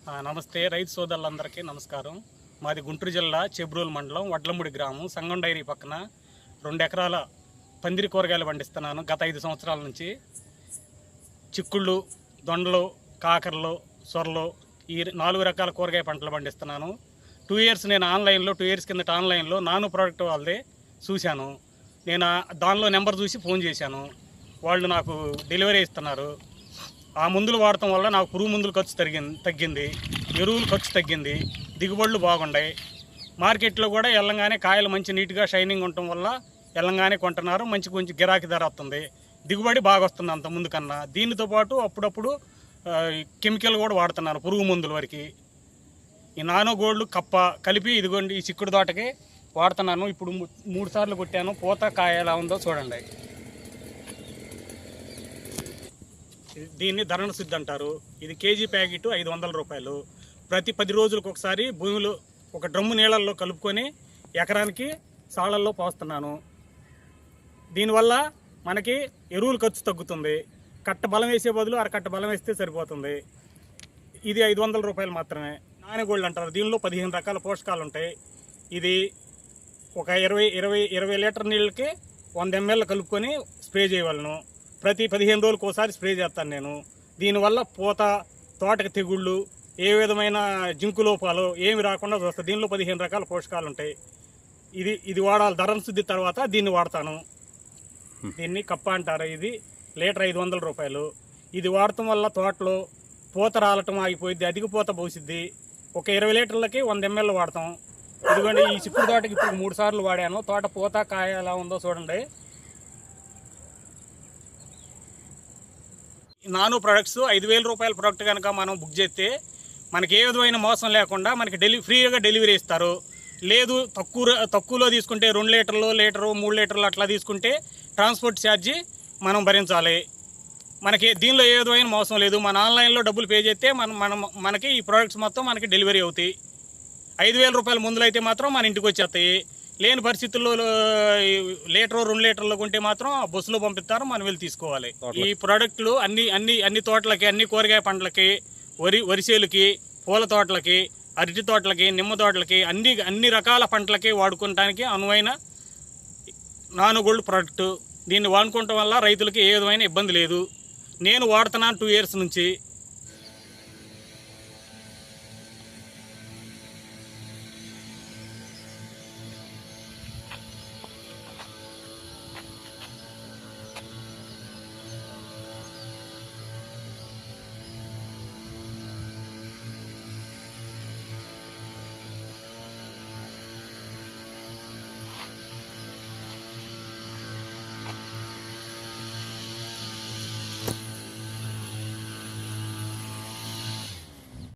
నమస్తే రైతు సోదరులందరికీ నమస్కారం. మాది గుంటూరు జిల్లా చెబ్రోలు మండలం వడ్లమూడి గ్రామం సంగం డైరీ పక్కన 2 ఎకరాల పందిరి కూరగాయలు పండిస్తున్నాను గత 5 సంవత్సరాల నుంచి. చిక్కుళ్ళు, దొండలు, కాకరలు, సొరలు ఈ 4 రకాల కూరగాయ పంటలు పండిస్తున్నాను. 2 ఇయర్స్ నేను ఆన్లైన్లో 2 ఇయర్స్ కిందట ఆన్లైన్లో నాను ప్రోడక్ట్ వాళ్ళదే చూశాను. నేను దానిలో నెంబర్ చూసి ఫోన్ చేశాను. వాళ్ళు నాకు డెలివరీ ఇస్తున్నారు. ఆ మందులు వాడటం వల్ల నాకు పురుగు మందులు ఖర్చు తగ్గింది, ఎరువులు ఖర్చు తగ్గింది, దిగుబడులు బాగున్నాయి. మార్కెట్లో కూడా వెళ్ళంగానే కాయలు మంచి నీట్గా షైనింగ్ ఉండటం వల్ల వెళ్ళంగానే కొంటున్నారు. కొంచెం గిరాకీ ధర వస్తుంది, దిగుబడి బాగా వస్తుంది అంత ముందు కన్నా. దీనితో పాటు అప్పుడప్పుడు కెమికల్ కూడా వాడుతున్నారు పురుగు మందుల వరకు. ఈ నానో గోల్డ్ కప్ప కలిపి ఇదిగోండి ఈ చిక్కుడు తోటకి వాడుతున్నాను. ఇప్పుడు 3 సార్లు కొట్టాను. పూత కాయ ఎలా ఉందో చూడండి. దీన్ని ధరణ శుద్ధి అంటారు. ఇది కేజీ ప్యాకెట్ 500 రూపాయలు. ప్రతి 10 రోజులకు ఒకసారి భూమిలో ఒక డ్రమ్ము నీళ్ళల్లో కలుపుకొని ఎకరానికి సాళ్ళల్లో పోస్తున్నాను. దీనివల్ల మనకి ఎరువుల ఖర్చు తగ్గుతుంది. కట్ట బలం వేసే బదులు అరకట్ట బలం వేస్తే సరిపోతుంది. ఇది 500 రూపాయలు మాత్రమే. నానో గోల్డ్ అంటారు. దీనిలో 15 రకాల పోషకాలు ఉంటాయి. ఇది ఒక 20 లీటర్ నీళ్ళకి 100 ml కలుపుకొని స్ప్రే చేయవలను. ప్రతి 15 రోజులకు ఒకసారి స్ప్రే చేస్తాను నేను. దీనివల్ల పూత, తోటకి తెగుళ్ళు, ఏ విధమైన జింకు లోపాలు ఏమి రాకుండా చూస్తాయి. దీనిలో 15 రకాల పోషకాలు ఉంటాయి. ఇది వాడాలి. ధరణ శుద్ధి తర్వాత దీన్ని వాడతాను. దీన్ని కప్ప అంటారు. ఇది లీటర్ 500 రూపాయలు. ఇది వాడటం వల్ల తోటలో పూత రాలటం ఆగిపోయింది, అధిక పూత పోసిద్ది. ఒక 20 లీటర్లకి 100 ml వాడతాం. ఇదిగోండి ఈ చిక్కుడు తోటకి ఇప్పుడు 3 సార్లు వాడాను. తోట పూత కాయ ఎలా ఉందో చూడండి. నానో ప్రొడక్ట్స్ 5,000 రూపాయల ప్రొడక్ట్ కనుక మనం బుక్ చేస్తే మనకి ఏ విధమైన మోసం లేకుండా మనకి ఫ్రీగా డెలివరీ ఇస్తారు. లేదు తక్కువలో తీసుకుంటే 2 లీటర్లు, 3 లీటర్లు అట్లా తీసుకుంటే ట్రాన్స్పోర్ట్ ఛార్జీ మనం భరించాలి. మనకి దీనిలో ఏ విధమైన మోసం లేదు. మన ఆన్లైన్లో డబ్బులు పే చేస్తే మనకి ఈ ప్రోడక్ట్స్ మొత్తం మనకి డెలివరీ అవుతాయి. 5,000 రూపాయల ముందులు అయితే మాత్రం మన ఇంటికి వచ్చేస్తాయి. లేని పరిస్థితుల్లో లీటరు 2 లీటర్లు కొంటే మాత్రం బస్సులో పంపిస్తారు, మనం వెళ్ళి తీసుకోవాలి. ఈ ప్రోడక్ట్లు అన్ని తోటలకి, అన్ని కూరగాయ పంటలకి, వరిసేలుకి, పూల తోటలకి, అరటి తోటలకి, నిమ్మ తోటలకి, అన్ని రకాల పంటలకి వాడుకోవటానికి అనువైన నానో గోల్డ్ ప్రోడక్ట్. దీన్ని వాడుకోవటం వల్ల రైతులకి ఏ విధమైన ఇబ్బంది లేదు. నేను వాడుతున్నాను 2 ఇయర్స్ నుంచి.